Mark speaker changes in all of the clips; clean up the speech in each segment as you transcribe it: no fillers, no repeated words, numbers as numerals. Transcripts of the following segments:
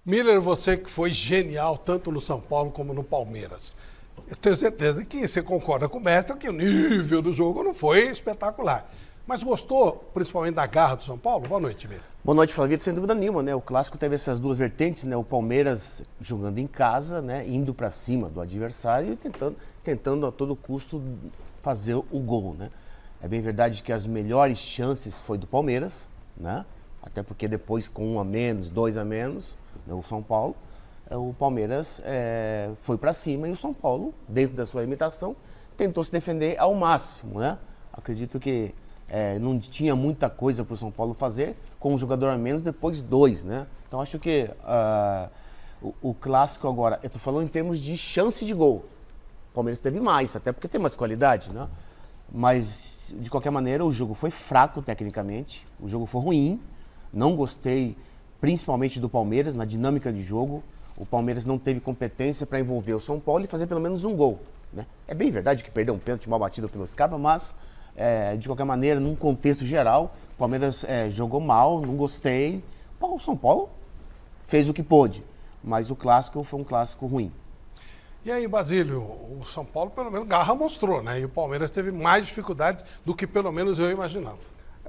Speaker 1: Miller, você que foi genial tanto no São Paulo como no Palmeiras. Eu tenho certeza que você concorda com o mestre que o nível do jogo não foi espetacular. Mas gostou, principalmente, da garra do São Paulo? Boa noite, Miller.
Speaker 2: Boa noite, Flavito, sem dúvida nenhuma, né? O clássico teve essas duas vertentes, né? O Palmeiras jogando em casa, né? Indo para cima do adversário e tentando a todo custo fazer o gol, né? É bem verdade que as melhores chances foi do Palmeiras, né? Até porque depois com 1 a menos, 2 a menos, né? O São Paulo, o Palmeiras foi para cima e o São Paulo, dentro da sua limitação, tentou se defender ao máximo, né? Acredito que não tinha muita coisa para o São Paulo fazer, com um jogador a menos, depois 2, né? Então acho que o clássico agora, eu estou falando em termos de chance de gol. O Palmeiras teve mais, até porque tem mais qualidade, né? Mas, de qualquer maneira, o jogo foi fraco tecnicamente, o jogo foi ruim, não gostei principalmente do Palmeiras, na dinâmica de jogo. O Palmeiras não teve competência para envolver o São Paulo e fazer pelo menos um gol, né? É bem verdade que perdeu um pênalti mal batido pelo Scarpa, mas de qualquer maneira, num contexto geral, o Palmeiras jogou mal, não gostei. O São Paulo fez o que pôde, mas o clássico foi um clássico ruim.
Speaker 1: E aí, Basílio, o São Paulo pelo menos garra mostrou, né? E o Palmeiras teve mais dificuldades do que pelo menos eu imaginava.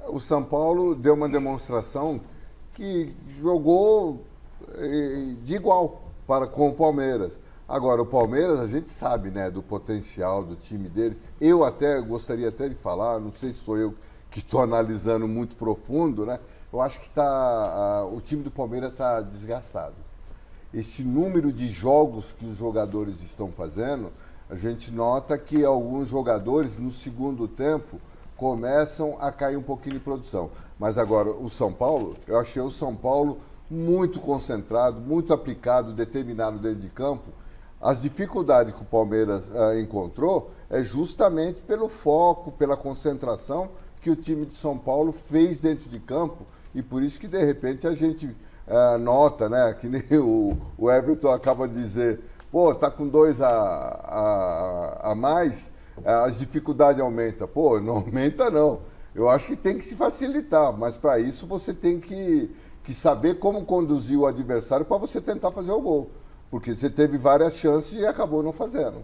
Speaker 3: O São Paulo deu uma demonstração que jogou de igual com o Palmeiras. Agora, o Palmeiras, a gente sabe, né, do potencial do time deles. Eu gostaria até de falar, não sei se sou eu que estou analisando muito profundo, né? Eu acho que o time do Palmeiras está desgastado. Esse número de jogos que os jogadores estão fazendo, a gente nota que alguns jogadores, no segundo tempo, começam a cair um pouquinho de produção. Mas agora, o São Paulo, eu achei o São Paulo muito concentrado, muito aplicado, determinado dentro de campo. As dificuldades que o Palmeiras encontrou é justamente pelo foco, pela concentração que o time de São Paulo fez dentro de campo, e por isso que de repente a gente nota, né, que nem o Everton acaba de dizer, pô, tá com 2 a mais, as dificuldades aumentam. Pô, não aumenta não. Eu acho que tem que se facilitar, mas para isso você tem que saber como conduzir o adversário para você tentar fazer o gol. Porque você teve várias chances e acabou não fazendo.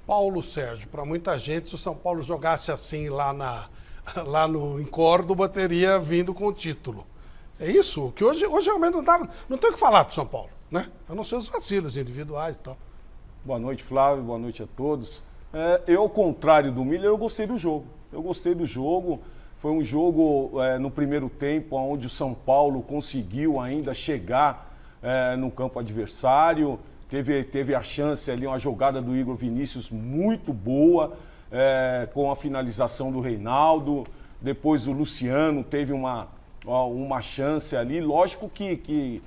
Speaker 1: Paulo Sérgio, para muita gente, se o São Paulo jogasse assim em Córdoba, teria vindo com o título. É isso? Que hoje realmente não tem o que falar do São Paulo, né? A não ser os vacilos individuais e tal.
Speaker 4: Boa noite, Flávio. Boa noite a todos. Eu, ao contrário do Miller, eu gostei do jogo. Foi um jogo no primeiro tempo, onde o São Paulo conseguiu ainda chegar no campo adversário, teve a chance ali, uma jogada do Igor Vinícius muito boa, com a finalização do Reinaldo, depois o Luciano teve uma chance ali, lógico que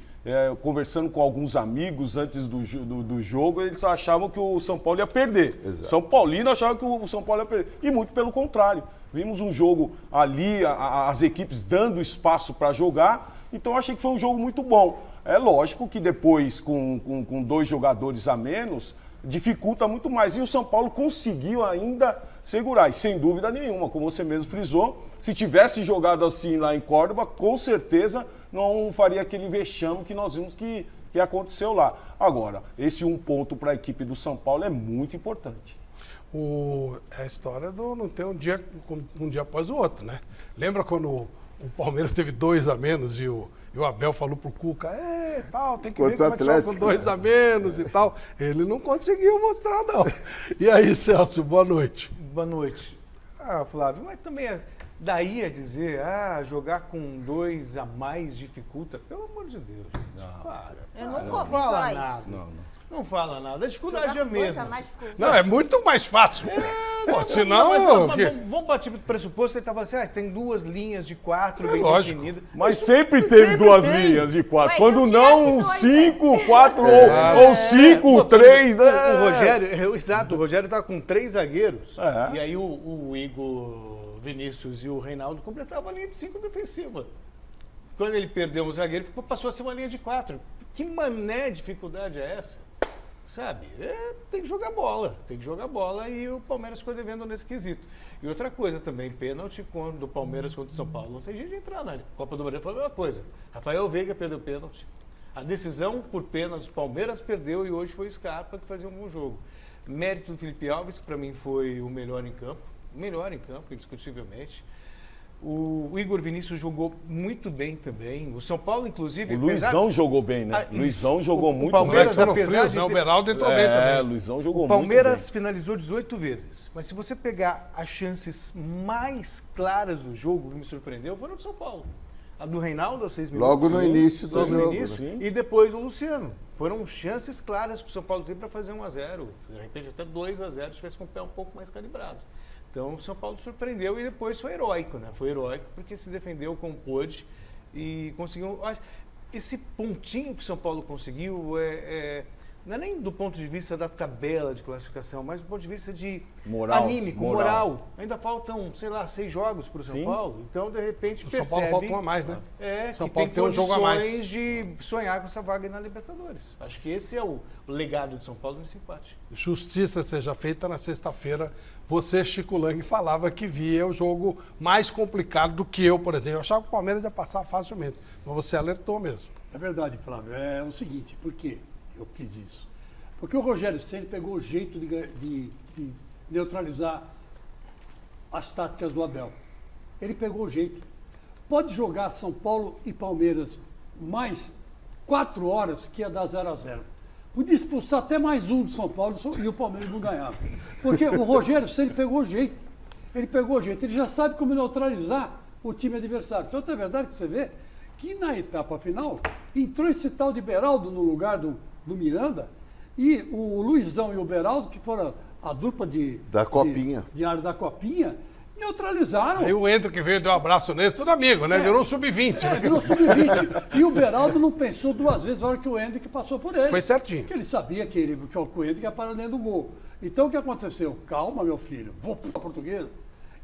Speaker 4: conversando com alguns amigos antes do jogo, eles achavam que o São Paulo ia perder.
Speaker 3: Exato.
Speaker 4: São Paulino achava que o São Paulo ia perder, e muito pelo contrário. Vimos um jogo ali, as equipes dando espaço para jogar, então eu achei que foi um jogo muito bom. É lógico que depois, com 2 jogadores a menos, dificulta muito mais. E o São Paulo conseguiu ainda segurar. E sem dúvida nenhuma, como você mesmo frisou, se tivesse jogado assim lá em Córdoba, com certeza não faria aquele vexame que nós vimos que aconteceu lá. Agora, esse 1 ponto para a equipe do São Paulo é muito importante.
Speaker 1: É a história do não ter um dia após o outro, né? Lembra quando o Palmeiras teve 2 a menos e o Abel falou pro Cuca, tal, tem que ver como é que joga com 2 a menos e tal. Ele não conseguiu mostrar, não. E aí, Celso, boa noite.
Speaker 5: Boa noite. Flávio, mas também daí a dizer, jogar com 2 a mais dificulta, pelo amor de Deus. Para.
Speaker 6: Eu nunca ouvi
Speaker 5: fala
Speaker 6: falar
Speaker 5: nada.
Speaker 6: isso.
Speaker 5: Não fala nada. A dificuldade
Speaker 6: Jogar
Speaker 5: é
Speaker 6: com 2
Speaker 5: mesmo.
Speaker 6: a mais ficou-
Speaker 1: Não, é muito mais fácil. Pô, senão...
Speaker 5: Vamos partir do pressuposto que ele estava assim, tem 2 linhas de 4 bem
Speaker 1: lógico.
Speaker 5: definidas.
Speaker 4: Mas
Speaker 5: Isso
Speaker 4: sempre teve
Speaker 5: sempre
Speaker 4: 2
Speaker 5: tem.
Speaker 4: linhas de 4.
Speaker 6: Ué,
Speaker 4: Quando
Speaker 6: então
Speaker 4: não,
Speaker 6: tivesse
Speaker 4: 5, 4 ou 5,
Speaker 5: Pô,
Speaker 4: 3.
Speaker 5: O Rogério, exato, o Rogério tá com 3 zagueiros.
Speaker 4: É.
Speaker 5: E aí o Igor Vinícius e o Reinaldo completavam a linha de 5 defensiva. Quando ele perdeu um zagueiro, passou a ser uma linha de 4. Que mané dificuldade é essa? Sabe? Tem que jogar bola e o Palmeiras ficou devendo nesse quesito. E outra coisa também, pênalti do Palmeiras contra o São Paulo. Não tem jeito de entrar na Copa do Brasil, foi a mesma coisa. Rafael Veiga perdeu pênalti. A decisão por pênaltis, o Palmeiras perdeu e hoje foi o Scarpa que fazia um bom jogo. Mérito do Felipe Alves, que para mim foi o melhor em campo, indiscutivelmente. O Igor Vinícius jogou muito bem também. O São Paulo, inclusive...
Speaker 4: O Luizão jogou bem, né? Luizão jogou muito bem.
Speaker 5: Palmeiras, apesar de...
Speaker 1: O Beraldo entrou bem também.
Speaker 4: Luizão jogou
Speaker 5: O
Speaker 4: muito
Speaker 5: Palmeiras
Speaker 4: bem.
Speaker 5: finalizou 18 vezes. Mas se você pegar as chances mais claras do jogo, que me surpreendeu, foram do São Paulo. A do Reinaldo, aos 6 minutos.
Speaker 3: Logo no início do
Speaker 5: Logo no
Speaker 3: jogo.
Speaker 5: início,
Speaker 4: né?
Speaker 5: e depois o Luciano. Foram chances claras que o São Paulo teve para fazer 1-0. De repente até 2-0, se tivesse com o pé um pouco mais calibrado. Então o São Paulo surpreendeu e depois foi heróico, né? Foi heróico porque se defendeu como pôde e conseguiu... Esse pontinho que o São Paulo conseguiu não é nem do ponto de vista da tabela de classificação, mas do ponto de vista de anímico, moral. Ainda faltam, 6 jogos para o São Paulo. Então, de repente,
Speaker 1: O
Speaker 5: percebe...
Speaker 1: São Paulo falta um a mais, né? São
Speaker 5: que
Speaker 1: Paulo tem um jogo a
Speaker 5: condições
Speaker 1: mais.
Speaker 5: de sonhar com essa vaga na Libertadores. Acho que esse é o legado de São Paulo nesse empate.
Speaker 1: Justiça seja feita, na sexta-feira, você, Chico Lang, falava que via o jogo mais complicado do que eu, por exemplo. Eu achava que o Palmeiras ia passar facilmente, mas você alertou mesmo.
Speaker 6: É verdade, Flávio. É o seguinte, por que eu fiz isso? Porque o Rogério Ceni pegou o jeito de neutralizar as táticas do Abel. Ele pegou o jeito. Pode jogar São Paulo e Palmeiras mais 4 horas que ia dar 0-0. Podia expulsar até mais um do São Paulo e o Palmeiras não ganhava. Porque o Rogério Ceni pegou o jeito. Ele pegou o jeito. Ele já sabe como neutralizar o time adversário. Então é verdade que você vê que na etapa final entrou esse tal de Beraldo no lugar do Miranda e o Luizão e o Beraldo, que foram a dupla
Speaker 3: Da Copinha.
Speaker 6: de área da Copinha, neutralizaram.
Speaker 1: Aí o Ento que veio deu um abraço nele, tudo amigo, né? Virou um sub-20. né?
Speaker 6: Virou sub-20. E o Beraldo não pensou 2 vezes na hora que o Hendrick passou por ele.
Speaker 1: Foi certinho.
Speaker 6: Porque ele sabia que o Hendrick ia parar dentro do gol. Então o que aconteceu? Calma, meu filho, vou para a portuguesa.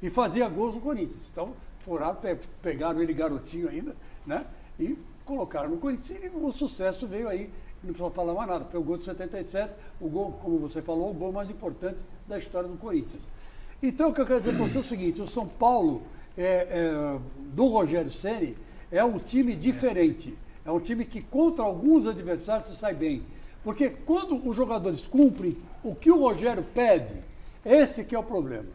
Speaker 6: E fazia gols no Corinthians. Então foram, pegaram ele garotinho ainda, né? E colocaram no Corinthians. E o sucesso veio aí. Não precisa falar mais nada. Foi o gol de 77, o gol, como você falou, o gol mais importante da história do Corinthians. Então, o que eu quero dizer para você é o seguinte, o São Paulo, do Rogério Ceni, é um time diferente. É um time que, contra alguns adversários, se sai bem. Porque quando os jogadores cumprem o que o Rogério pede, esse que é o problema.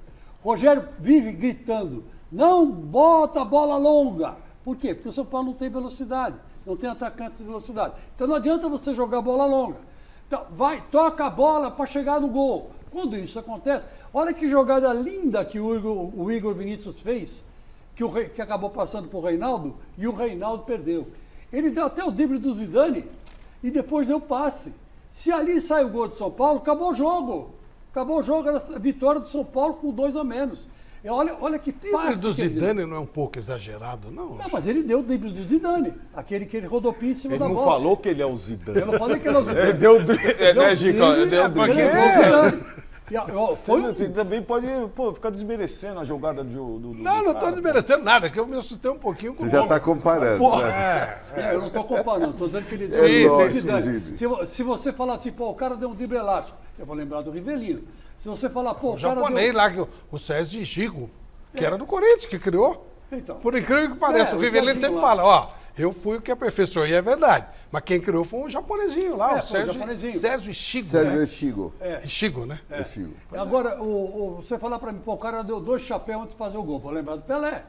Speaker 6: O Rogério vive gritando, não bota a bola longa. Por quê? Porque o São Paulo não tem velocidade, não tem atacante de velocidade. Então não adianta você jogar bola longa. Então, toca a bola para chegar no gol. Quando isso acontece, olha que jogada linda que o Igor Vinícius fez, que acabou passando para o Reinaldo, e o Reinaldo perdeu. Ele deu até o drible do Zidane e depois deu passe. Se ali sai o gol do São Paulo, acabou o jogo. Acabou o jogo, era a vitória do São Paulo com 2 a menos. E olha que passe. O
Speaker 1: drible do Zidane não é um pouco exagerado, não?
Speaker 6: Não, mas ele deu o drible do Zidane, aquele que ele rodopia em cima
Speaker 4: Ele
Speaker 6: da
Speaker 4: não
Speaker 6: bola.
Speaker 4: falou que ele é o Zidane.
Speaker 6: Eu não falei que ele é o Zidane.
Speaker 4: Ele deu o drible, né, Chico? Ele deu o drible.
Speaker 6: Ele é o Zidane. Foi
Speaker 4: Você também pode ficar desmerecendo a jogada do
Speaker 1: Não estou
Speaker 4: cara,
Speaker 1: desmerecendo nada, que eu me assustei um pouquinho com
Speaker 3: Você
Speaker 1: o
Speaker 3: já
Speaker 1: nome.
Speaker 3: está comparando. Né?
Speaker 6: eu não estou comparando, estou dizendo que ele deu
Speaker 1: Sim,
Speaker 6: o
Speaker 1: sim,
Speaker 6: Zidane.
Speaker 3: sim.
Speaker 6: Se você falar assim, pô, o cara deu um drible elástico, eu vou lembrar do Rivelino. Se você falar, pô,
Speaker 1: O
Speaker 6: o cara
Speaker 1: japonês
Speaker 6: deu...
Speaker 1: lá, o Sérgio Chico, que era do Corinthians, que criou.
Speaker 6: Então,
Speaker 1: Por incrível que pareça, o
Speaker 6: o
Speaker 1: Rivelino
Speaker 6: Serginho
Speaker 1: sempre
Speaker 6: lá.
Speaker 1: fala, ó, eu fui o que aperfeiçoou, e é verdade. Mas quem criou foi um japonesinho lá,
Speaker 6: É,
Speaker 1: o
Speaker 6: foi o japonesinho.
Speaker 1: Sérgio Chico,
Speaker 3: Sérgio
Speaker 1: né?
Speaker 3: Chigo.
Speaker 1: Chico, né?
Speaker 3: Chigo.
Speaker 6: Agora, você falar para mim, pô, o cara deu 2 chapéus antes de fazer o gol, vou lembrar do Pelé.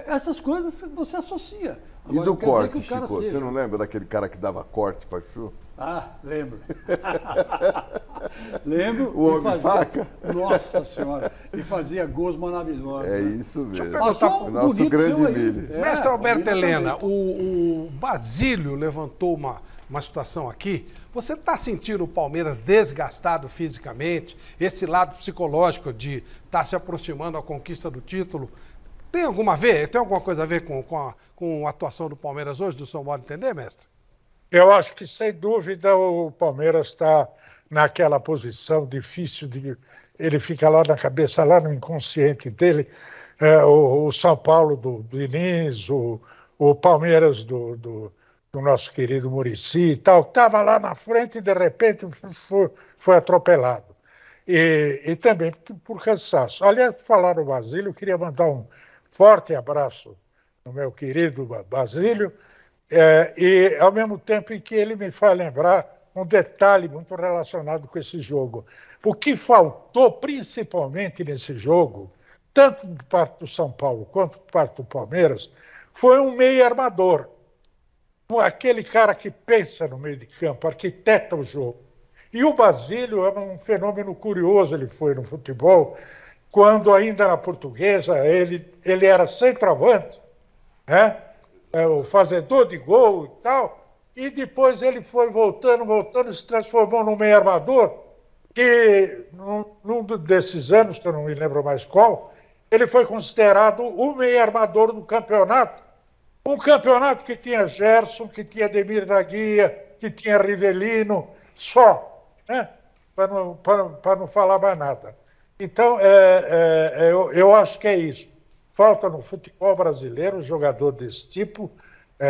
Speaker 6: Essas coisas você associa.
Speaker 3: E
Speaker 6: Agora,
Speaker 3: do
Speaker 6: não quer dizer
Speaker 3: corte,
Speaker 6: que o cara
Speaker 3: Chico?
Speaker 6: seja.
Speaker 3: Você não lembra daquele cara que dava corte para chu?
Speaker 6: Ah, lembro. Lembro.
Speaker 3: O
Speaker 6: e
Speaker 3: homem faca?
Speaker 6: Nossa Senhora. E fazia gols maravilhosos.
Speaker 3: É
Speaker 6: né?
Speaker 3: isso mesmo.
Speaker 6: Passou um
Speaker 3: Nosso
Speaker 6: bonito
Speaker 3: grande
Speaker 6: seu aí.
Speaker 3: milho.
Speaker 1: Mestre Alberto
Speaker 6: a Milha
Speaker 1: Helena,
Speaker 6: também.
Speaker 1: o Basílio levantou uma situação aqui. Você está sentindo o Palmeiras desgastado fisicamente? Esse lado psicológico de estar se aproximando da conquista do título? Tem alguma coisa a ver com a atuação do Palmeiras hoje, do São Paulo, entender, mestre?
Speaker 7: Eu acho que, sem dúvida, o Palmeiras está naquela posição difícil de... Ele fica lá na cabeça, lá no inconsciente dele. O São Paulo do Diniz, o Palmeiras do nosso querido Muricy e tal, estava lá na frente e, de repente, foi atropelado. E também por cansaço. Aliás, por falar no Basílio, eu queria mandar um forte abraço no meu querido Basílio, e ao mesmo tempo em que ele me faz lembrar um detalhe muito relacionado com esse jogo. O que faltou, principalmente nesse jogo, tanto por parte do São Paulo quanto por parte do Palmeiras, foi um meio armador. Aquele cara que pensa no meio de campo, arquiteta o jogo. E o Basílio é um fenômeno curioso, ele foi no futebol, quando ainda na Portuguesa ele era centroavante, né? O fazedor de gol e tal, e depois ele foi voltando, se transformou num meio armador, que num desses anos, que eu não me lembro mais qual, ele foi considerado o meio armador do campeonato. Um campeonato que tinha Gerson, que tinha Ademir da Guia, que tinha Rivelino, só, né? Para não falar mais nada. Então, eu acho que é isso. Falta no futebol brasileiro um jogador desse tipo,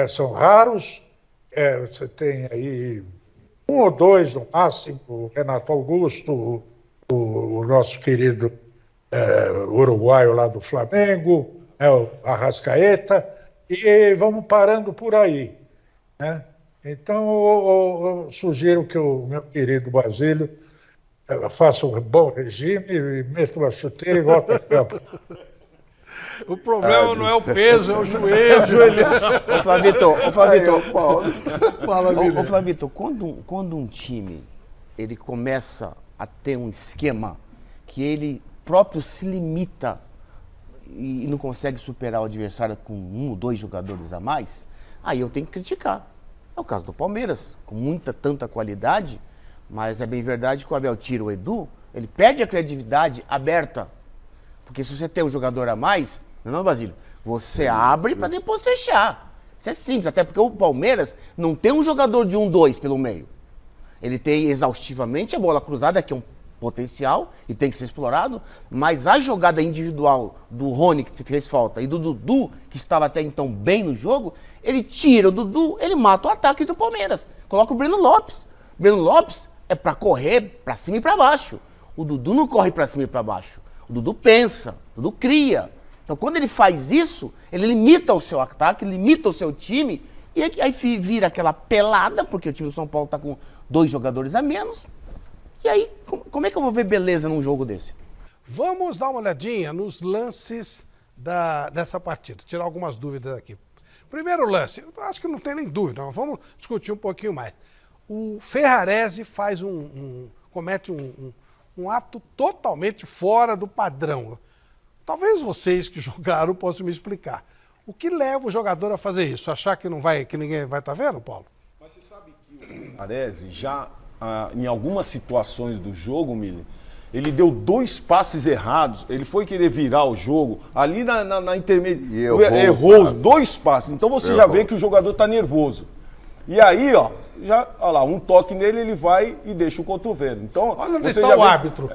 Speaker 7: são raros. Você tem aí um ou dois no máximo, o Renato Augusto, o nosso querido uruguaio lá do Flamengo, o Arrascaeta, e vamos parando por aí, né? Então, eu sugiro que o meu querido Basílio faça um bom regime, meta uma chuteira e volta a campo.
Speaker 1: O problema não é o peso, é o joelho.
Speaker 2: Ô, Flavito,
Speaker 1: Fala,
Speaker 2: Ô, Flavito, quando um time ele começa a ter um esquema que ele próprio se limita e não consegue superar o adversário com 1 ou 2 jogadores a mais, aí eu tenho que criticar. É o caso do Palmeiras, com tanta qualidade, mas é bem verdade que o Abel tira o Edu, ele perde a criatividade aberta. Porque se você tem um jogador a mais, não, Basílio, você abre para depois fechar. Isso é simples, até porque o Palmeiras não tem um jogador de 1-2 pelo meio. Ele tem exaustivamente a bola cruzada, que é um potencial e tem que ser explorado, mas a jogada individual do Rony, que fez falta, e do Dudu, que estava até então bem no jogo, ele tira o Dudu, ele mata o ataque do Palmeiras. Coloca o Breno Lopes. O Breno Lopes é para correr para cima e para baixo. O Dudu não corre para cima e para baixo. O Dudu pensa, o Dudu cria. Então, quando ele faz isso, ele limita o seu ataque, limita o seu time, e aí vira aquela pelada, porque o time do São Paulo está com 2 jogadores a menos. E aí, como é que eu vou ver beleza num jogo desse?
Speaker 1: Vamos dar uma olhadinha nos lances dessa partida, tirar algumas dúvidas aqui. Primeiro lance, eu acho que não tem nem dúvida, mas vamos discutir um pouquinho mais. O Ferrarese comete um ato totalmente fora do padrão. Talvez vocês que jogaram possam me explicar. O que leva o jogador a fazer isso? Achar que ninguém vai estar vendo, Paulo?
Speaker 4: Mas você sabe que o Ferrarese já, em algumas situações do jogo, Miller, ele deu 2 passes errados, ele foi querer virar o jogo, ali na intermediária, errou os 2 passes. Então você já vê que o jogador está nervoso. E aí, ó lá, um toque nele, ele vai e deixa o cotovelo. Então,
Speaker 1: olha onde está o árbitro.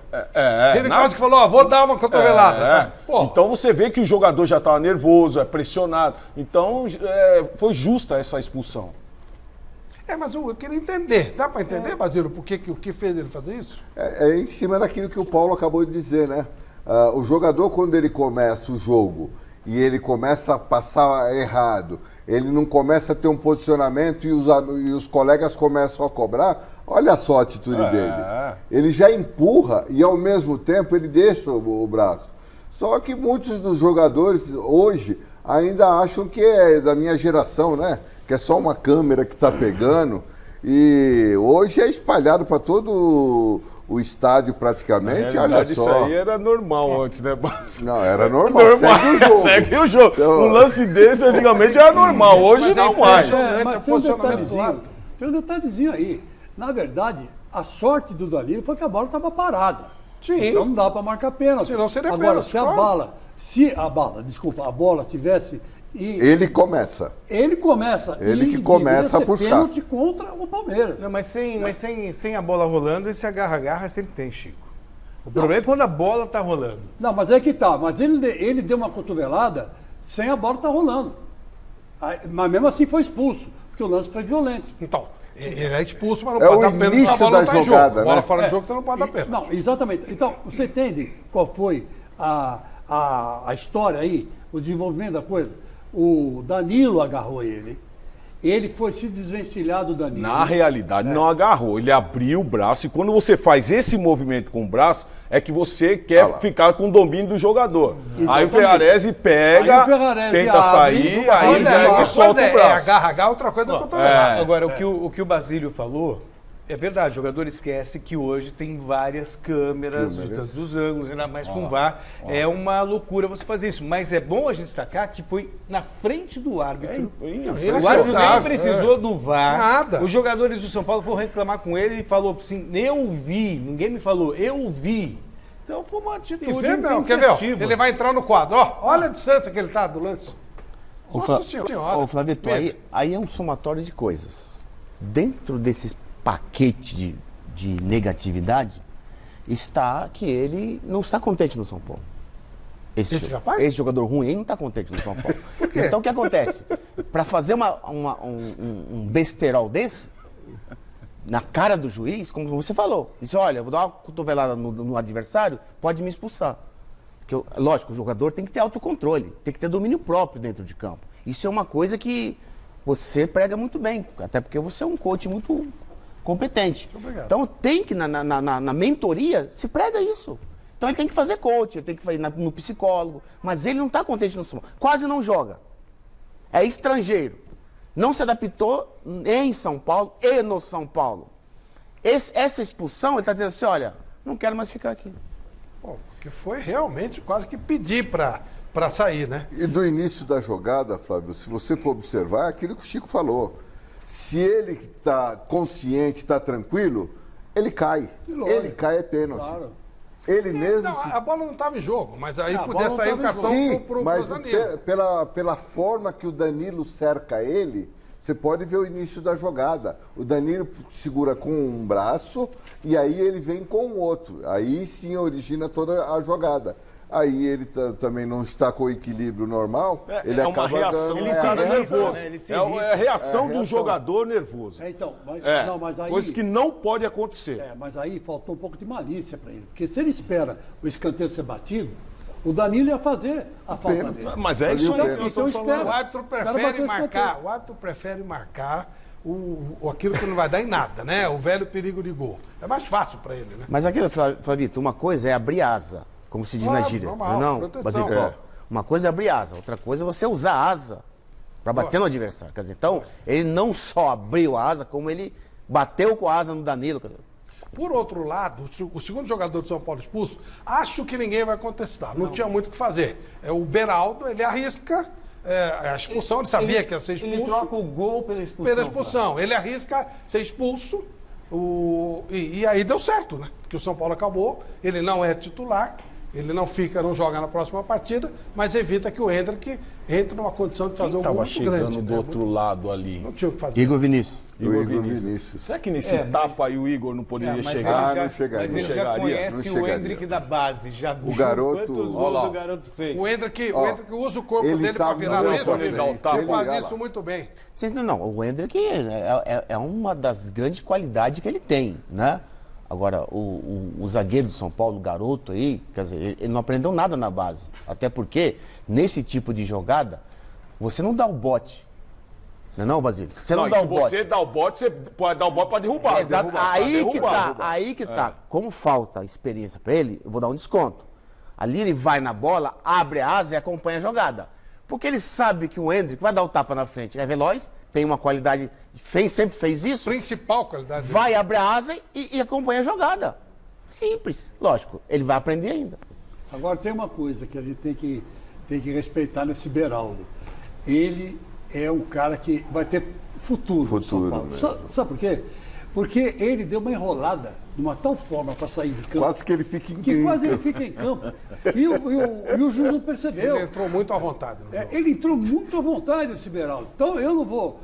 Speaker 1: Ele quase que falou, vou dar uma cotovelada.
Speaker 4: Então você vê que o jogador já estava nervoso, é pressionado. Então, foi justa essa expulsão.
Speaker 1: Mas eu queria entender. Dá para entender, Basílio, o que fez ele fazer isso?
Speaker 3: É em cima daquilo que o Paulo acabou de dizer, né? O jogador, quando ele começa o jogo e ele começa a passar errado, ele não começa a ter um posicionamento e os colegas começam a cobrar, olha só a atitude dele. Ele já empurra e, ao mesmo tempo, ele deixa o braço. Só que muitos dos jogadores, hoje, ainda acham que é da minha geração, né? Que é só uma câmera que está pegando. E hoje é espalhado para todo o estádio praticamente, olha só.
Speaker 4: Isso aí era normal antes, né, Bárcio?
Speaker 3: Não, era normal. Segue o jogo.
Speaker 4: Segue o jogo. Então, um lance desse, antigamente, era normal. Hoje não mais.
Speaker 6: Mas tem um detalhezinho aí. Na verdade, a sorte do Danilo foi que a bola estava parada.
Speaker 1: Sim.
Speaker 6: Então não dá para marcar pênalti.
Speaker 1: Senão seria
Speaker 6: agora,
Speaker 1: pênalti,
Speaker 6: se a bola tivesse...
Speaker 3: Ele começa.
Speaker 6: Ele
Speaker 3: que começa a puxar.
Speaker 6: Pênalti contra o Palmeiras.
Speaker 5: Não, mas sem a bola rolando, esse agarra-agarra sempre tem, Chico. O problema é quando a bola está rolando.
Speaker 6: Não, mas é que tá. Mas ele deu uma cotovelada sem a bola estar rolando. Mas mesmo assim foi expulso, porque o lance foi violento.
Speaker 1: Então, ele é expulso, mas não pode dar pênalti, a bola não está em jogo. A bola fora de jogo, então não pode dar pênalti.
Speaker 6: Não, exatamente. Então, você entende qual foi a história aí, o desenvolvimento da coisa? O Danilo agarrou ele Ele foi se desvencilhar do Danilo.
Speaker 4: Na realidade, não agarrou. Ele abriu o braço e quando você faz esse movimento com o braço, é que você quer ficar com o domínio do jogador.
Speaker 6: Exatamente.
Speaker 4: Aí o Ferrarese pega,
Speaker 6: Aí o Ferrarese
Speaker 4: tenta
Speaker 6: abre,
Speaker 4: sair, aí
Speaker 1: Olha,
Speaker 4: vem
Speaker 1: uma
Speaker 4: e solta
Speaker 1: coisa
Speaker 4: o braço.
Speaker 1: agarra, outra coisa é cotovelada.
Speaker 5: Agora, o que o Basílio falou é verdade. O jogador esquece que hoje tem várias câmeras de todos os ângulos, ainda mais com VAR. É uma loucura você fazer isso. Mas é bom a gente destacar que foi na frente do árbitro. O árbitro nem precisou do VAR.
Speaker 1: Nada.
Speaker 5: Os jogadores do São Paulo foram reclamar com ele e falou assim, eu vi. Ninguém me falou, eu vi. Então foi uma atitude
Speaker 1: E vê, não, quer ver? Ó,
Speaker 5: intempestiva.
Speaker 1: ele vai entrar no quadro. Ó, olha a distância que ele tá do lance. Nossa senhora.
Speaker 2: Ô, Flavito, aí é um somatório de coisas. Dentro desse paquete de negatividade está que ele não está contente no São Paulo.
Speaker 1: Esse rapaz?
Speaker 2: Esse jogador ruim, ele não está contente no São Paulo.
Speaker 1: Por quê?
Speaker 2: Então o que acontece? Para fazer um besterol desse, na cara do juiz, como você falou, disse, olha, eu vou dar uma cotovelada no adversário, pode me expulsar. Porque, lógico, o jogador tem que ter autocontrole, tem que ter domínio próprio dentro de campo. Isso é uma coisa que você prega muito bem, até porque você é um coach muito competente.
Speaker 1: Obrigado.
Speaker 2: Então tem que, na mentoria, se prega isso. Então ele tem que fazer coach, ele tem que fazer no psicólogo, mas ele não está contente no São Paulo. Quase não joga. É estrangeiro. Não se adaptou em São Paulo e no São Paulo. Essa expulsão, ele está dizendo assim, olha, não quero mais ficar aqui.
Speaker 1: Pô, porque foi realmente quase que pedir para sair, né?
Speaker 3: E do início da jogada, Flávio, se você for observar, é aquilo que o Chico falou. Se ele está consciente, está tranquilo, ele cai. Ele cai é pênalti.
Speaker 6: Claro.
Speaker 3: Ele mesmo.
Speaker 1: Não, a bola não estava em jogo, mas aí
Speaker 6: A
Speaker 1: podia
Speaker 6: bola não
Speaker 1: sair o
Speaker 6: tava em
Speaker 1: cartão
Speaker 3: Sim,
Speaker 1: pro
Speaker 3: mas
Speaker 1: Danilo.
Speaker 3: pela forma que o Danilo cerca ele, você pode ver o início da jogada. O Danilo segura com um braço e aí ele vem com o outro. Aí sim origina toda a jogada. Aí ele também não está com o equilíbrio normal. Ele
Speaker 4: uma
Speaker 3: acaba
Speaker 4: reação,
Speaker 3: dando
Speaker 4: ele fica nervoso.
Speaker 5: né? Ele se
Speaker 4: É
Speaker 5: irrita.
Speaker 4: a reação de um
Speaker 3: reação.
Speaker 4: jogador nervoso.
Speaker 6: Então, mas aí...
Speaker 4: Coisa que não pode acontecer.
Speaker 6: Mas aí faltou um pouco de malícia para ele. Porque se ele espera o escanteio ser batido, o Danilo ia fazer a falta
Speaker 3: Pênalti.
Speaker 6: dele.
Speaker 4: Mas é isso aí que nós
Speaker 6: Então
Speaker 4: estamos
Speaker 6: espera.
Speaker 4: falando.
Speaker 1: O árbitro prefere marcar aquilo que não vai dar em nada, né? O velho perigo de gol. É mais fácil para ele, né?
Speaker 2: Mas aquilo, Flavito, uma coisa é abrir asa, como se diz na
Speaker 1: Claro,
Speaker 2: gíria.
Speaker 1: normal,
Speaker 2: não,
Speaker 1: proteção.
Speaker 2: Basílio,
Speaker 3: É.
Speaker 2: Uma coisa é abrir asa, outra coisa é você usar a asa para bater no adversário. Quer dizer, então, ele não só abriu a asa, como ele bateu com a asa no Danilo. Quer dizer,
Speaker 1: Por outro lado, o segundo jogador de São Paulo expulso, acho que ninguém vai contestar. Não tinha muito o que fazer. É o Beraldo, ele arrisca a expulsão, ele sabia que ia ser expulso.
Speaker 5: Ele troca o gol pela expulsão.
Speaker 1: Pela expulsão. Ele arrisca ser expulso e aí deu certo, né? Porque o São Paulo acabou, ele não é titular, ele não joga na próxima partida, mas evita que o Hendrick entre numa condição de fazer um gol
Speaker 4: Estava
Speaker 1: muito
Speaker 4: chegando
Speaker 1: grande.
Speaker 4: do
Speaker 1: né?
Speaker 4: outro lado ali.
Speaker 1: Não tinha o que fazer.
Speaker 2: Igor Vinícius.
Speaker 3: O Igor Vinícius.
Speaker 4: Será que nesse tapa aí o Igor não poderia
Speaker 5: mas
Speaker 4: chegar?
Speaker 5: ele já,
Speaker 3: não chegaria.
Speaker 5: Mas ele
Speaker 4: Não
Speaker 5: já
Speaker 4: chegaria,
Speaker 5: conhece
Speaker 3: não
Speaker 5: o
Speaker 3: chegaria.
Speaker 5: Hendrick da base, já viu
Speaker 3: garoto-
Speaker 5: quantos
Speaker 3: Olha
Speaker 5: gols
Speaker 3: lá.
Speaker 5: o garoto fez.
Speaker 1: O Hendrick usa o corpo
Speaker 3: Ele
Speaker 1: dele para
Speaker 3: tá
Speaker 1: virar
Speaker 3: muito
Speaker 1: mesmo,
Speaker 3: bem.
Speaker 1: ele
Speaker 3: Ele
Speaker 1: faz
Speaker 3: lá.
Speaker 1: isso muito bem.
Speaker 2: Não, o Hendrick é uma das grandes qualidades que ele tem, né? Agora, o zagueiro do São Paulo, o garoto aí, quer dizer, ele não aprendeu nada na base. Até porque, nesse tipo de jogada, você não dá o bote. Não é não, Basílio? Você não
Speaker 4: e
Speaker 2: dá
Speaker 4: se
Speaker 2: o bote.
Speaker 4: você dá o bote, você pode dar o bote para derrubar.
Speaker 2: Exato.
Speaker 4: derrubar, pra derrubar.
Speaker 2: Aí que tá. Como falta experiência pra ele, eu vou dar um desconto. Ali ele vai na bola, abre a asa e acompanha a jogada. Porque ele sabe que o Hendrick vai dar o tapa na frente. É veloz, tem uma qualidade, sempre fez isso.
Speaker 1: Principal qualidade dele.
Speaker 2: Vai, abre a asa e acompanha a jogada. Simples. Lógico, ele vai aprender ainda.
Speaker 6: Agora tem uma coisa que a gente tem que respeitar nesse Beraldo. Ele é um cara que vai ter futuro no São Paulo.
Speaker 3: né?
Speaker 6: Sabe por quê? Porque ele deu uma enrolada de uma tal forma para sair de campo.
Speaker 3: Quase que ele fica em
Speaker 6: que quase ele
Speaker 3: campo.
Speaker 6: fica em campo. E o juiz não percebeu.
Speaker 1: Ele entrou muito à vontade no jogo.
Speaker 6: Ele entrou muito à vontade, esse Beraldo. Então eu não vou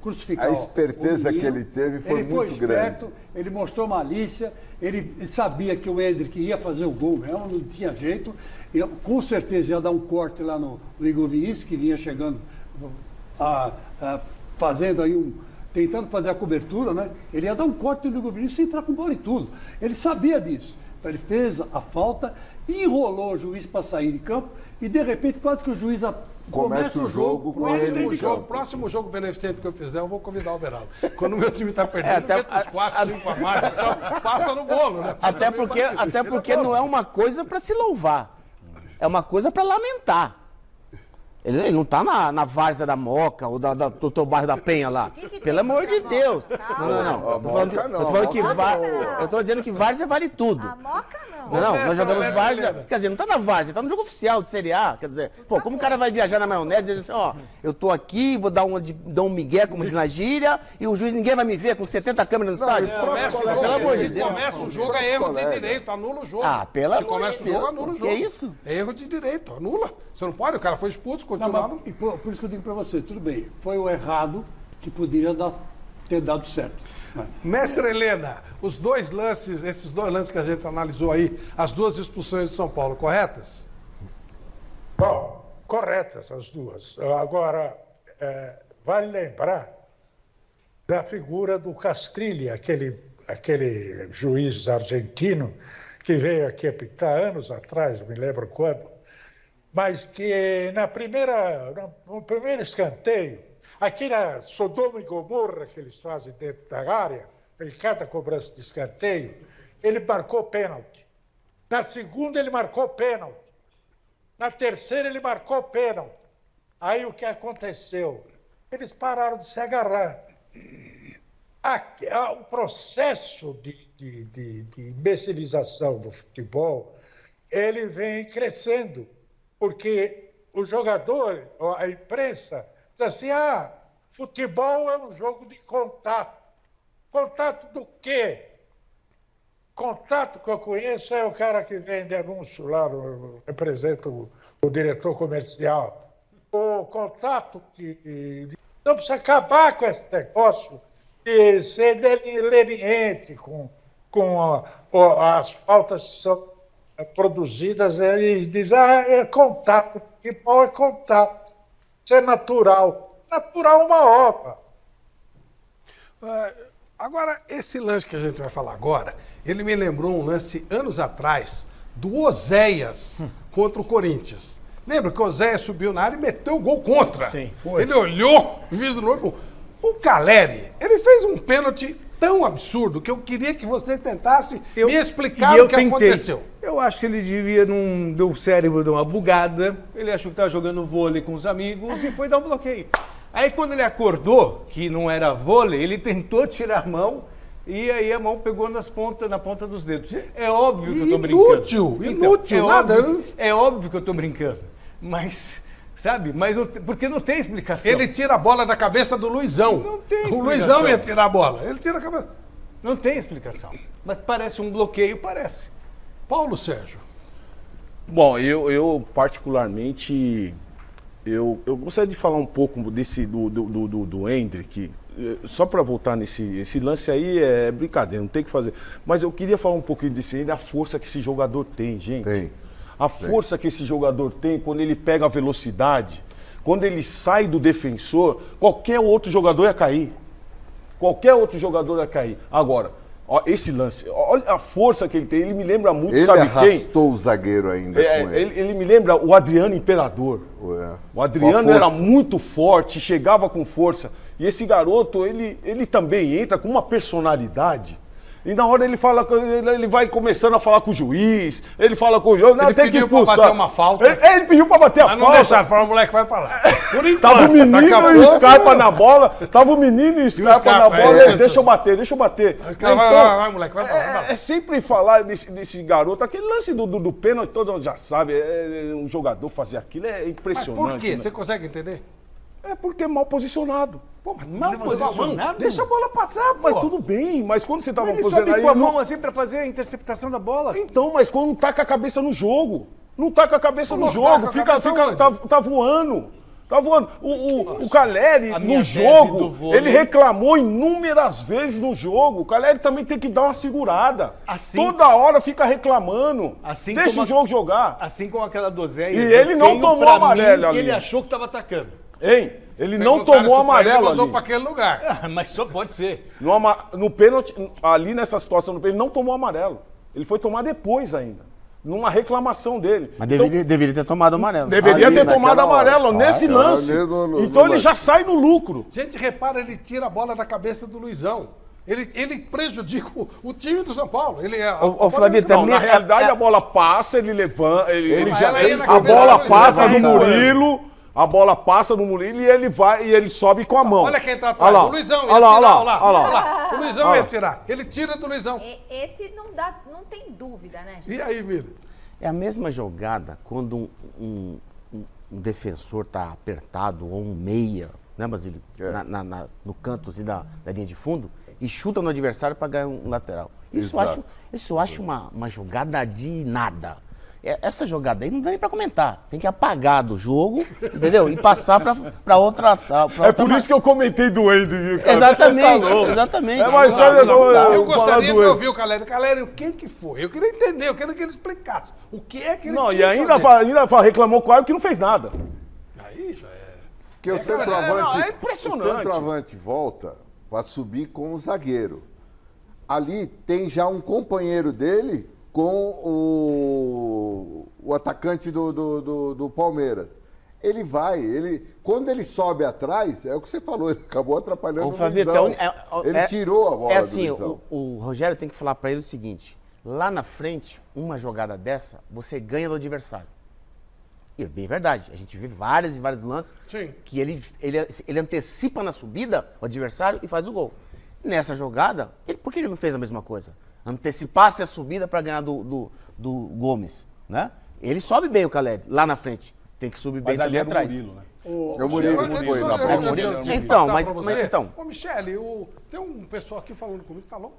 Speaker 6: crucificar
Speaker 3: A esperteza
Speaker 6: o menino.
Speaker 3: que ele teve foi
Speaker 6: ele
Speaker 3: muito
Speaker 6: esperto, ele mostrou malícia, ele sabia que o Hendrick ia fazer o gol mesmo, não tinha jeito. Com certeza ia dar um corte lá no Igor Vinícius, que vinha chegando, fazendo aí tentando fazer a cobertura, né? Ele ia dar um corte no Igor Vinícius e entrar com bola e tudo. Ele sabia disso. Então ele fez a falta, enrolou o juiz para sair de campo e de repente quase que o juiz
Speaker 3: começa o jogo com ele em campo.
Speaker 1: Próximo jogo beneficente que eu fizer, eu vou convidar o Beraldo. Quando o meu time tá perdendo, eu meto uns 4, 5 a mais, então passa no bolo, né?
Speaker 2: Até porque não é uma coisa para se louvar. É uma coisa para lamentar. Ele não tá na várzea da Moca ou do teu bairro da Penha lá. Pelo amor de Deus. Eu tô dizendo que várzea vale tudo.
Speaker 8: A Moca não.
Speaker 2: Não, nós jogamos várzea. Quer dizer, não tá na várzea, tá no jogo oficial de Série A. Quer dizer, pô, como o cara vai viajar na maionese e dizer assim, ó, eu tô aqui, vou dar um migué, como diz na gíria, e o juiz ninguém vai me ver com 70 câmeras no estádio? Pelo amor de Deus.
Speaker 1: Começa o jogo, é erro de direito, anula o jogo.
Speaker 2: Ah, pelo amor de Deus.
Speaker 1: Começa o jogo, anula o jogo.
Speaker 2: Que isso?
Speaker 1: É erro de direito, anula. Você não pode, o cara foi expulso,
Speaker 6: Não,
Speaker 1: continuava.
Speaker 6: mas, por isso que eu digo para você, tudo bem, foi o errado que poderia ter dado certo. Né?
Speaker 1: Mestre Helena, esses dois lances que a gente analisou aí, as duas expulsões de São Paulo, corretas?
Speaker 7: Bom, corretas as duas. Agora, vale lembrar da figura do Castrilli, aquele juiz argentino que veio aqui apitar anos atrás, não me lembro quando, mas que no primeiro escanteio, aqui na Sodoma e Gomorra que eles fazem dentro da área, em cada cobrança de escanteio, ele marcou pênalti. Na segunda ele marcou pênalti. Na terceira ele marcou pênalti. Aí o que aconteceu? Eles pararam de se agarrar. O processo de imbecilização do futebol, ele vem crescendo, porque o jogador, a imprensa, diz assim, futebol é um jogo de contato. Contato do quê? Contato que eu conheço é o cara que vende anúncio lá, representa o diretor comercial. O contato que... Então precisa acabar com esse negócio de ser leniente com as faltas que são produzidas e diz, é contato, futebol é contato. Isso é natural. Natural uma ova.
Speaker 1: Agora, esse lance que a gente vai falar agora, ele me lembrou um lance anos atrás do Oséias contra o Corinthians. Lembra que o Oséias subiu na área e meteu o gol contra?
Speaker 5: Sim, foi.
Speaker 1: Ele olhou, vislumbrou. O Caleri, ele fez um pênalti tão absurdo que eu queria que você tentasse me explicar o que aconteceu.
Speaker 5: Eu acho que ele devia, do cérebro, dar uma bugada, ele achou que estava jogando vôlei com os amigos e foi dar um bloqueio. Aí quando ele acordou, que não era vôlei, ele tentou tirar a mão e aí a mão pegou na ponta dos dedos. É óbvio que eu tô brincando.
Speaker 1: Inútil, nada.
Speaker 5: É óbvio que eu tô brincando, mas... Sabe? Mas porque não tem explicação.
Speaker 1: Ele tira a bola da cabeça do Luizão.
Speaker 5: Não tem explicação.
Speaker 1: O Luizão ia tirar a bola. Ele tira a cabeça.
Speaker 5: Não tem explicação. Mas parece um bloqueio, parece.
Speaker 1: Paulo Sérgio.
Speaker 4: Bom, eu particularmente, eu gostaria de falar um pouco do Hendrick, só para voltar esse lance aí é brincadeira, não tem o que fazer. Mas eu queria falar um pouquinho da força que esse jogador tem, gente.
Speaker 3: Tem.
Speaker 4: A força que esse jogador tem quando ele pega a velocidade, quando ele sai do defensor, qualquer outro jogador ia cair. Qualquer outro jogador ia cair. Agora, ó, esse lance, olha a força que ele tem, ele me lembra muito,
Speaker 3: ele
Speaker 4: sabe quem?
Speaker 3: Ele arrastou o zagueiro ainda com ele.
Speaker 4: Ele me lembra o Adriano Imperador. O Adriano era muito forte, chegava com força. E esse garoto, ele também entra com uma personalidade. E na hora ele vai começando a falar com o juiz, ele fala com o juiz, não, tem que expulsar.
Speaker 1: Pra bater uma falta.
Speaker 4: Ele pediu pra bater a falta.
Speaker 1: Mas não deixaram, falaram, o moleque vai pra lá. Por enquanto,
Speaker 4: tava o menino
Speaker 1: acabou,
Speaker 4: e o Scarpa na bola, na bola, deixa eu bater.
Speaker 1: Vai, moleque, vai pra lá.
Speaker 4: É sempre falar desse garoto, aquele lance do pênalti, todo mundo já sabe, um jogador fazer aquilo é impressionante.
Speaker 1: Mas por quê?
Speaker 4: Né?
Speaker 1: Você consegue entender?
Speaker 4: É porque é mal posicionado.
Speaker 1: Pô, mas
Speaker 5: mal posicionado?
Speaker 1: Deixa a bola passar, pô.
Speaker 4: Mas tudo bem, mas quando você tava
Speaker 5: Ele
Speaker 4: posicionado...
Speaker 5: sobe com a mão assim pra fazer a interceptação da bola.
Speaker 4: Então, mas quando não tá com a cabeça no jogo. Não tá com a cabeça no jogo, tá voando. Tá voando. O Caleri, no jogo, ele reclamou inúmeras vezes no jogo. O Caleri também tem que dar uma segurada. Toda hora fica reclamando. Deixa o jogo jogar.
Speaker 5: Assim como aquela do Zé.
Speaker 4: E ele não tomou amarelo ali.
Speaker 5: Ele achou que tava atacando.
Speaker 4: Hein? Ele não tomou amarelo ali.
Speaker 1: Mandou pra aquele lugar.
Speaker 5: Mas só pode ser.
Speaker 4: No pênalti, ali nessa situação do pênalti, ele não tomou amarelo. Ele foi tomar depois ainda. numa reclamação dele.
Speaker 2: Mas
Speaker 4: Então,
Speaker 2: deveria ter tomado amarelo.
Speaker 4: deveria
Speaker 2: Ali,
Speaker 4: ter tomado
Speaker 2: naquela hora.
Speaker 4: amarelo nesse
Speaker 3: Claro,
Speaker 4: lance.
Speaker 3: no
Speaker 4: Então ele
Speaker 3: lance.
Speaker 4: já sai no lucro.
Speaker 1: Gente, repara, ele tira a bola da cabeça do Luizão. Ele prejudica o time do São Paulo. Ele é.
Speaker 2: Ô, Flavio,
Speaker 4: Não,
Speaker 2: também
Speaker 4: na realidade a bola passa, ele levanta,
Speaker 3: Ele
Speaker 4: já,
Speaker 1: ela ia na
Speaker 4: a
Speaker 1: cabeça
Speaker 4: bola
Speaker 1: dele,
Speaker 4: passa
Speaker 1: ele
Speaker 4: no
Speaker 1: vai,
Speaker 4: Murilo, a bola passa no Murilo e ele vai e ele sobe com a mão.
Speaker 1: Olha quem tá atrás.
Speaker 4: Olha lá,
Speaker 1: O Luizão ia
Speaker 4: olha lá,
Speaker 1: tirar.
Speaker 4: olha lá, olha lá.
Speaker 1: O Luizão ia tirar. Ele tira do Luizão.
Speaker 8: Esse não tem dúvida, né, gente?
Speaker 1: E aí, Mira?
Speaker 2: É a mesma jogada quando um defensor tá apertado ou um meia, né, Basílio?
Speaker 3: É.
Speaker 2: No canto assim, da linha de fundo e chuta no adversário para ganhar um lateral.
Speaker 3: Exato.
Speaker 2: Isso eu acho uma jogada de nada. Essa jogada aí não dá nem para comentar. Tem que apagar do jogo, entendeu? E passar para outra.
Speaker 4: É por isso que eu comentei do Wendel. cara.
Speaker 2: Exatamente,
Speaker 4: Tá louco.
Speaker 2: exatamente.
Speaker 4: É mais só
Speaker 1: Eu
Speaker 4: falar
Speaker 1: gostaria de
Speaker 4: do Wendel.
Speaker 1: ouvir o Caleri. Caleri, o que foi? Eu queria entender, eu queria que ele explicasse. O que é que ele
Speaker 4: Não,
Speaker 1: quis
Speaker 4: e ainda,
Speaker 1: fazer.
Speaker 4: reclamou com o árbitro que não fez nada.
Speaker 1: Aí já é.
Speaker 3: Porque o
Speaker 4: não,
Speaker 3: centroavante,
Speaker 4: é impressionante.
Speaker 3: o centroavante volta para subir com o zagueiro. Ali tem já um companheiro dele com o atacante do Palmeiras. Ele vai, quando ele sobe atrás, é o que você falou, ele acabou atrapalhando o
Speaker 2: Flavio,
Speaker 3: Luizão.
Speaker 2: então,
Speaker 3: Ele tirou a bola
Speaker 2: É assim,
Speaker 3: do Luizão.
Speaker 2: o Rogério tem que falar para ele o seguinte: lá na frente, uma jogada dessa, você ganha do adversário. E é bem verdade, a gente vê vários e vários lances
Speaker 1: Sim.
Speaker 2: que ele antecipa na subida o adversário e faz o gol. Nessa jogada, por que ele não fez a mesma coisa? Antecipasse a subida para ganhar do Gomes, né? Ele sobe bem o Caleri, lá na frente. Tem que subir bem
Speaker 4: Mas ali
Speaker 2: também
Speaker 4: era o
Speaker 2: atrás.
Speaker 4: Murilo, né?
Speaker 3: É o Murilo que foi na bola.
Speaker 2: Então,
Speaker 1: Passar
Speaker 2: mas-
Speaker 1: pra
Speaker 2: mas
Speaker 1: você.
Speaker 2: então.
Speaker 1: Ô, Michele, tem um pessoal aqui falando comigo que tá louco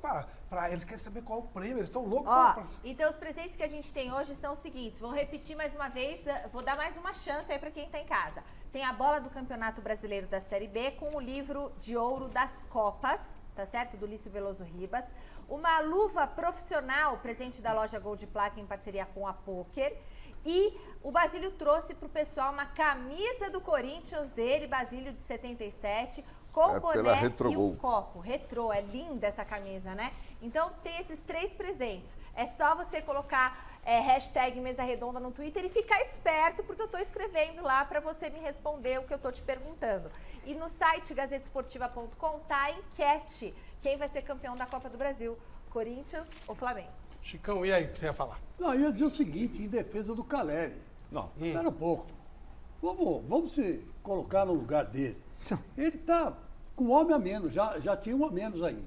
Speaker 1: pra eles querem saber qual é o prêmio, eles estão loucos
Speaker 8: Ó,
Speaker 1: pra...
Speaker 8: então os presentes que a gente tem hoje são os seguintes. Vou repetir mais uma vez, vou dar mais uma chance aí pra quem tá em casa. Tem a bola do Campeonato Brasileiro da Série B com o livro de ouro das Copas, tá certo? Do Lício Veloso Ribas. Uma luva profissional, presente da loja Gold Placa em parceria com a Poker. E o Basílio trouxe pro pessoal uma camisa do Corinthians dele, Basílio de 77, com o
Speaker 3: pela
Speaker 8: boné
Speaker 3: Retro
Speaker 8: e o
Speaker 3: Gol.
Speaker 8: copo. Retrô, é linda essa camisa, né? Então tem esses 3 presentes. É só você colocar hashtag Mesa Redonda no Twitter e ficar esperto, porque eu tô escrevendo lá para você me responder o que eu tô te perguntando. E no site gazetesportiva.com tá a enquete. Quem vai ser campeão da Copa do Brasil? Corinthians ou Flamengo?
Speaker 1: Chicão, e aí, o que você ia falar?
Speaker 6: Não, eu ia dizer o seguinte, em defesa do Caleri.
Speaker 4: Não.
Speaker 6: Espera um pouco. Vamos se colocar no lugar dele. Ele está com um homem a menos, já tinha um a menos aí.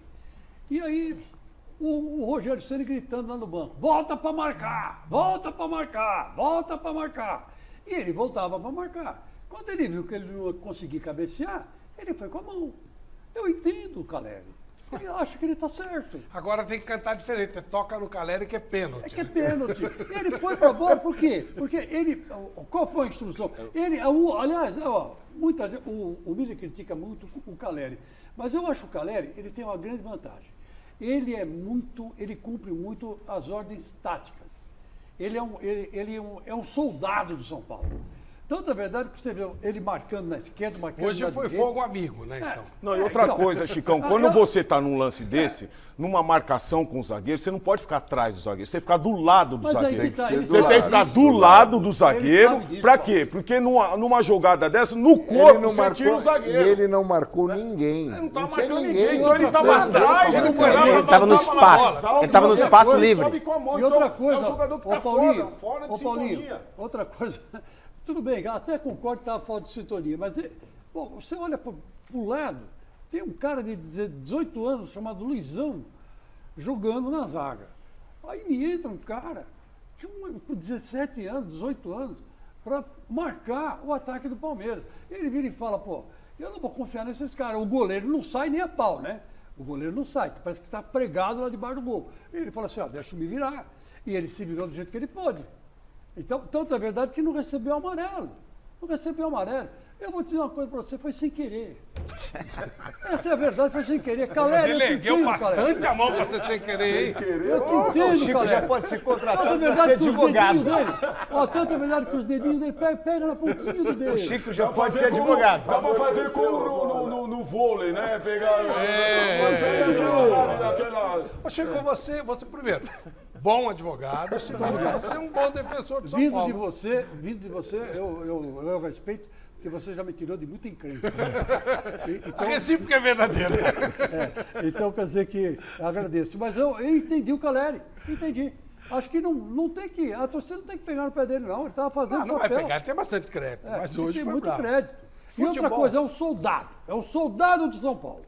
Speaker 6: E aí, o Rogério Ceni gritando lá no banco, volta para marcar, volta para marcar, volta para marcar. E ele voltava para marcar. Quando ele viu que ele não ia conseguir cabecear, ele foi com a mão. Eu entendo o Caleri. Eu acho que ele está certo.
Speaker 1: Agora tem que cantar diferente, toca no Caleri que é pênalti.
Speaker 6: É que é pênalti. Ele foi para a bola por quê? Porque ele. Qual foi a instrução? Ele, aliás, muitas vezes, o Miller critica muito o Caleri, mas eu acho que o Caleri ele tem uma grande vantagem. Ele cumpre muito as ordens táticas. Ele é um soldado do São Paulo. Tanto é verdade que você vê ele marcando na esquerda, marcando
Speaker 1: Hoje
Speaker 6: na
Speaker 1: foi
Speaker 6: direita.
Speaker 1: fogo amigo, né, então?
Speaker 4: Não, e outra coisa, Chicão, quando você tá num lance desse, numa marcação com o zagueiro, você não pode ficar atrás do zagueiro, você tem que ficar do lado do
Speaker 6: Mas aí
Speaker 4: zagueiro.
Speaker 6: que tá,
Speaker 3: Tem que
Speaker 6: ele
Speaker 3: ser
Speaker 4: Você
Speaker 3: do
Speaker 4: tem que
Speaker 3: lado.
Speaker 4: ficar do lado do zagueiro.
Speaker 6: sabe disso,
Speaker 4: Pra
Speaker 6: Paulo.
Speaker 4: quê? Porque numa jogada dessa, no corpo, você tira o
Speaker 3: e
Speaker 4: zagueiro.
Speaker 3: ele não marcou ninguém.
Speaker 4: Ele não tá
Speaker 3: tinha
Speaker 4: marcando ninguém, então ele tava
Speaker 3: Outra
Speaker 4: atrás.
Speaker 3: coisa,
Speaker 4: Ele foi lá,
Speaker 2: Ele tava no espaço, ele tava no
Speaker 6: outra
Speaker 2: espaço
Speaker 6: coisa,
Speaker 2: livre.
Speaker 4: sobe com a mão,
Speaker 6: E outra
Speaker 4: então,
Speaker 6: coisa,
Speaker 4: é um jogador que tá
Speaker 6: Paulinho,
Speaker 4: fora de
Speaker 6: ô, Paulinho,
Speaker 4: sintonia.
Speaker 6: outra coisa, tudo bem, até concordo que estava fora de sintonia, mas bom, você olha para o lado, tem um cara de 18 anos chamado Luizão jogando na zaga. Aí me entra um cara com 17 anos, 18 anos, para marcar o ataque do Palmeiras. Ele vira e fala, pô, eu não vou confiar nesses caras, o goleiro não sai nem a pau, né? O goleiro não sai, parece que está pregado lá debaixo do gol. Ele fala assim, deixa eu me virar. E ele se virou do jeito que ele pôde. Então, tanto é verdade que não recebeu amarelo. Não recebeu amarelo. Eu vou dizer uma coisa para você, foi sem querer. Essa é a verdade, foi sem querer. Caleri, eu te
Speaker 1: Delegueu
Speaker 6: entendo, Caleri.
Speaker 1: bastante a mão pra você sem querer, hein?
Speaker 6: Eu te entendo,
Speaker 5: Chico
Speaker 6: Caleri.
Speaker 5: já pode ser contratado
Speaker 6: Tanto é
Speaker 5: para
Speaker 6: verdade
Speaker 5: ser
Speaker 6: que os
Speaker 5: advogado.
Speaker 6: dedinhos dele, tanto é verdade que os dedinhos dele pega na pontinha do dedo.
Speaker 5: Chico já pode ser advogado.
Speaker 4: Dá pra fazer como no vôlei, né? Pegar.
Speaker 1: Ô, Chico, você primeiro. bom advogado, senão vai ser um bom defensor de São
Speaker 6: Vindo
Speaker 1: Paulo.
Speaker 6: de você, eu respeito, porque você já me tirou de muito encrenca.
Speaker 1: A recíproca é verdadeira.
Speaker 6: Então quer dizer que eu agradeço. Mas eu entendi o Caleri, entendi. Acho que não tem que. A torcida não tem que pegar no pé dele, não. Ele estava fazendo
Speaker 1: Não
Speaker 6: papel.
Speaker 1: vai pegar, ele tem bastante crédito, mas
Speaker 6: ele
Speaker 1: hoje
Speaker 6: tem
Speaker 1: foi
Speaker 6: muito
Speaker 1: bravo.
Speaker 6: crédito. E outra
Speaker 1: Futebol.
Speaker 6: coisa, é um soldado. É um soldado de São Paulo.